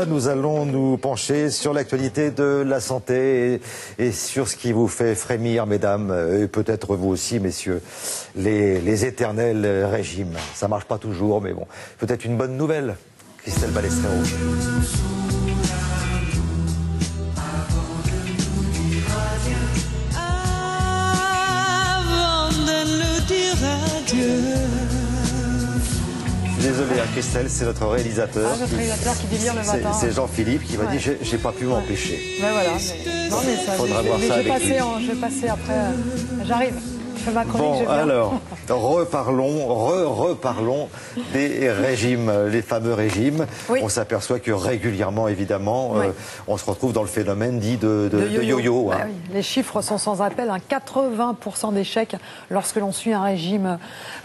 Nous allons nous pencher sur l'actualité de la santé et sur ce qui vous fait frémir, mesdames, et peut-être vous aussi, messieurs, les éternels régimes. Ça marche pas toujours, mais bon, peut-être une bonne nouvelle, Christelle Balestrero. Désolé, Christelle, c'est notre réalisateur. Notre réalisateur qui délire le matin. C'est Jean-Philippe qui m'a dit j'ai pas pu m'empêcher. Ben voilà. Non, mais ça, faudra voir ça avec lui. Je vais passer après. J'arrive. Je fais ma chronique. Bon, alors, reparlons des régimes, les fameux régimes. Oui. On s'aperçoit que régulièrement, évidemment, oui, on se retrouve dans le phénomène dit de yo-yo. Bah oui. Les chiffres sont sans appel. 80% d'échecs lorsque l'on suit un régime,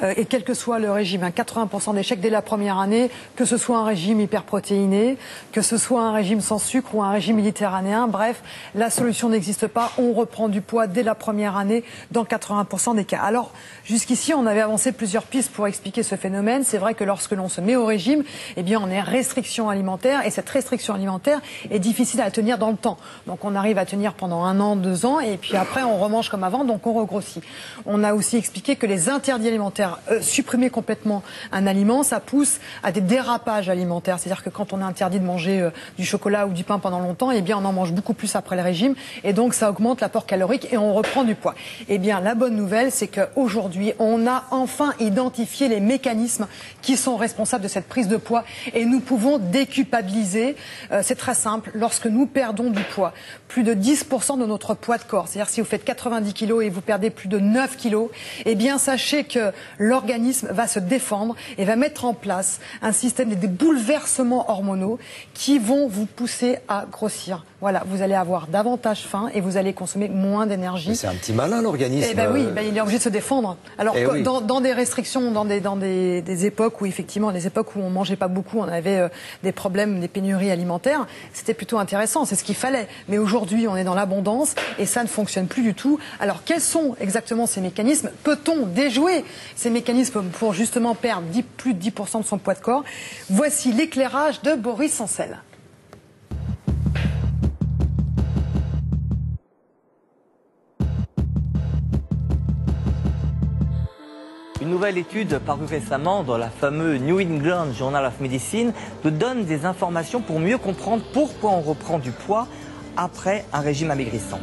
et quel que soit le régime, 80% d'échecs dès la première année, que ce soit un régime hyperprotéiné, que ce soit un régime sans sucre ou un régime méditerranéen. Bref, la solution n'existe pas. On reprend du poids dès la première année dans 80% des cas. Alors, jusqu'ici, on avait avancé plusieurs pistes pour expliquer ce phénomène. C'est vrai que lorsque l'on se met au régime, eh bien, on est restriction alimentaire, et cette restriction alimentaire est difficile à tenir dans le temps. Donc, on arrive à tenir pendant 1 an, 2 ans, et puis après, on remange comme avant, donc on regrossit. On a aussi expliqué que les interdits alimentaires, supprimer complètement un aliment, ça pousse à des dérapages alimentaires. C'est-à-dire que quand on est interdit de manger du chocolat ou du pain pendant longtemps, eh bien, on en mange beaucoup plus après le régime, et donc ça augmente l'apport calorique et on reprend du poids. Eh bien, la bonne nouvelle, c'est qu'aujourd'hui, on a enfin identifié les mécanismes qui sont responsables de cette prise de poids et nous pouvons déculpabiliser. C'est très simple. Lorsque nous perdons du poids, plus de 10% de notre poids de corps, c'est-à-dire si vous faites 90 kilos et vous perdez plus de 9 kilos, eh bien sachez que l'organisme va se défendre et va mettre en place un système des bouleversements hormonaux qui vont vous pousser à grossir. Voilà, vous allez avoir davantage faim et vous allez consommer moins d'énergie. C'est un petit malin, l'organisme. Eh ben oui, il est obligé de se défendre. Alors, oui, dans des restrictions, dans des époques où, effectivement, des époques où on mangeait pas beaucoup, on avait des problèmes, des pénuries alimentaires, c'était plutôt intéressant, c'est ce qu'il fallait. Mais aujourd'hui, on est dans l'abondance et ça ne fonctionne plus du tout. Alors, quels sont exactement ces mécanismes? Peut-on déjouer ces mécanismes pour justement perdre plus de 10% de son poids de corps? Voici l'éclairage de Boris Sancel. Une nouvelle étude parue récemment dans la fameuse New England Journal of Medicine nous donne des informations pour mieux comprendre pourquoi on reprend du poids après un régime amaigrissant.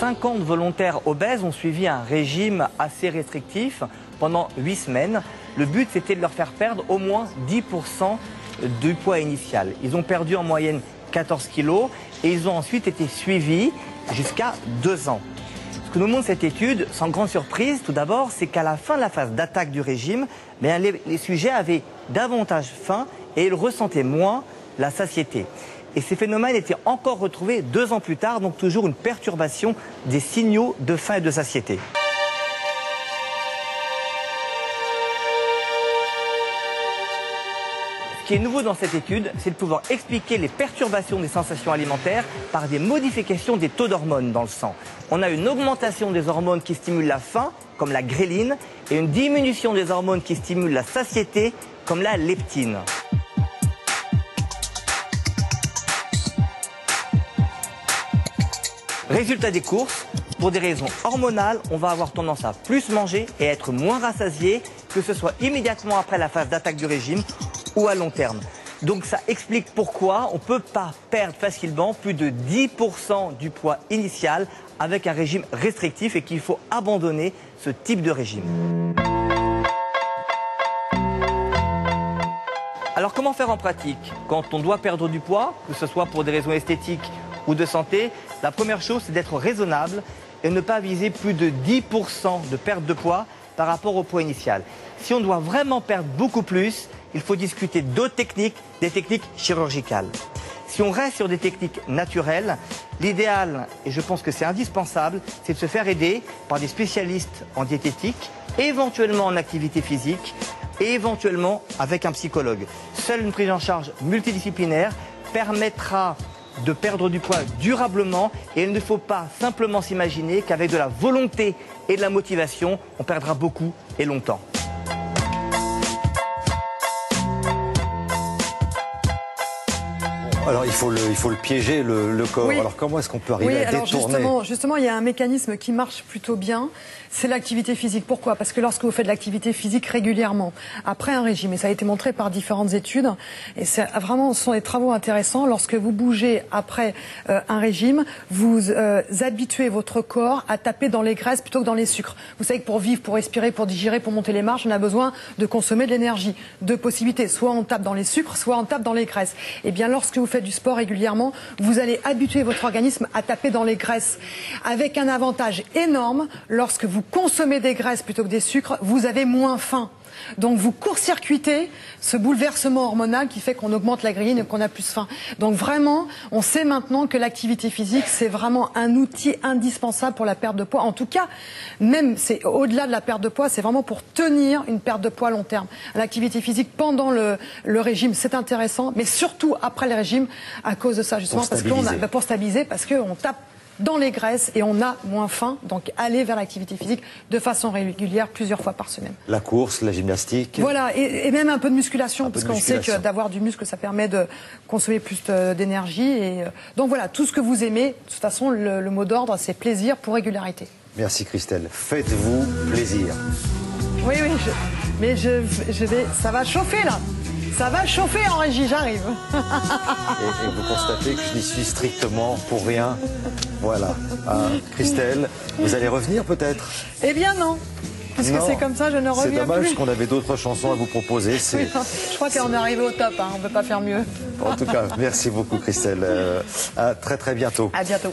50 volontaires obèses ont suivi un régime assez restrictif pendant 8 semaines. Le but, c'était de leur faire perdre au moins 10% du poids initial. Ils ont perdu en moyenne 14 kilos et ils ont ensuite été suivis jusqu'à 2 ans. Ce que nous montre cette étude, sans grande surprise, tout d'abord, c'est qu'à la fin de la phase d'attaque du régime, les sujets avaient davantage faim et ils ressentaient moins la satiété. Et ces phénomènes étaient encore retrouvés 2 ans plus tard, donc toujours une perturbation des signaux de faim et de satiété. Ce qui est nouveau dans cette étude, c'est de pouvoir expliquer les perturbations des sensations alimentaires par des modifications des taux d'hormones dans le sang. On a une augmentation des hormones qui stimulent la faim, comme la gréline, et une diminution des hormones qui stimulent la satiété, comme la leptine. Résultat des courses, pour des raisons hormonales, on va avoir tendance à plus manger et à être moins rassasié, que ce soit immédiatement après la phase d'attaque du régime ou à long terme. Donc ça explique pourquoi on ne peut pas perdre facilement plus de 10% du poids initial avec un régime restrictif et qu'il faut abandonner ce type de régime. Alors comment faire en pratique quand on doit perdre du poids, que ce soit pour des raisons esthétiques ou de santé? La première chose, c'est d'être raisonnable et ne pas viser plus de 10% de perte de poids par rapport au poids initial. Si on doit vraiment perdre beaucoup plus, il faut discuter d'autres techniques, des techniques chirurgicales. Si on reste sur des techniques naturelles, l'idéal, et je pense que c'est indispensable, c'est de se faire aider par des spécialistes en diététique, éventuellement en activité physique, et éventuellement avec un psychologue. Seule une prise en charge multidisciplinaire permettra de perdre du poids durablement et il ne faut pas simplement s'imaginer qu'avec de la volonté et de la motivation, on perdra beaucoup et longtemps. Alors il faut le piéger, le corps. Oui. Alors comment est-ce qu'on peut arriver à détourner? Justement, il y a un mécanisme qui marche plutôt bien, c'est l'activité physique. Pourquoi? Parce que lorsque vous faites de l'activité physique régulièrement, après un régime, et ça a été montré par différentes études, et c'est vraiment, ce sont des travaux intéressants, lorsque vous bougez après un régime, vous habituez votre corps à taper dans les graisses plutôt que dans les sucres. Vous savez que pour vivre, pour respirer, pour digérer, pour monter les marches, on a besoin de consommer de l'énergie. Deux possibilités, soit on tape dans les sucres, soit on tape dans les graisses. Et bien lorsque vous faites du sport régulièrement, vous allez habituer votre organisme à taper dans les graisses. Avec un avantage énorme, lorsque vous consommez des graisses plutôt que des sucres, vous avez moins faim. Donc vous court-circuitez ce bouleversement hormonal qui fait qu'on augmente la ghreline et qu'on a plus faim. Donc vraiment, on sait maintenant que l'activité physique, c'est vraiment un outil indispensable pour la perte de poids. En tout cas, même c'est au-delà de la perte de poids, c'est vraiment pour tenir une perte de poids à long terme. L'activité physique pendant le régime, c'est intéressant, mais surtout après le régime, à cause de ça justement, pour stabiliser, parce qu'on tape dans les graisses et on a moins faim, donc aller vers l'activité physique de façon régulière plusieurs fois par semaine. La course, la gymnastique. Voilà, et même un peu de musculation, parce qu'on sait que d'avoir du muscle, ça permet de consommer plus d'énergie. Et donc voilà, tout ce que vous aimez, de toute façon, le mot d'ordre, c'est plaisir pour régularité. Merci Christelle, faites-vous plaisir. Oui, mais je vais, ça va chauffer là. Ça va chauffer en régie, j'arrive. Et vous constatez que je n'y suis strictement pour rien. Voilà. Christelle, vous allez revenir peut-être? Eh bien non. Puisque c'est comme ça, je ne reviens plus. C'est dommage qu'on avait d'autres chansons à vous proposer. Oui, je crois qu'on est arrivé au top, hein. On ne peut pas faire mieux. En tout cas, merci beaucoup Christelle. À très très bientôt. À bientôt.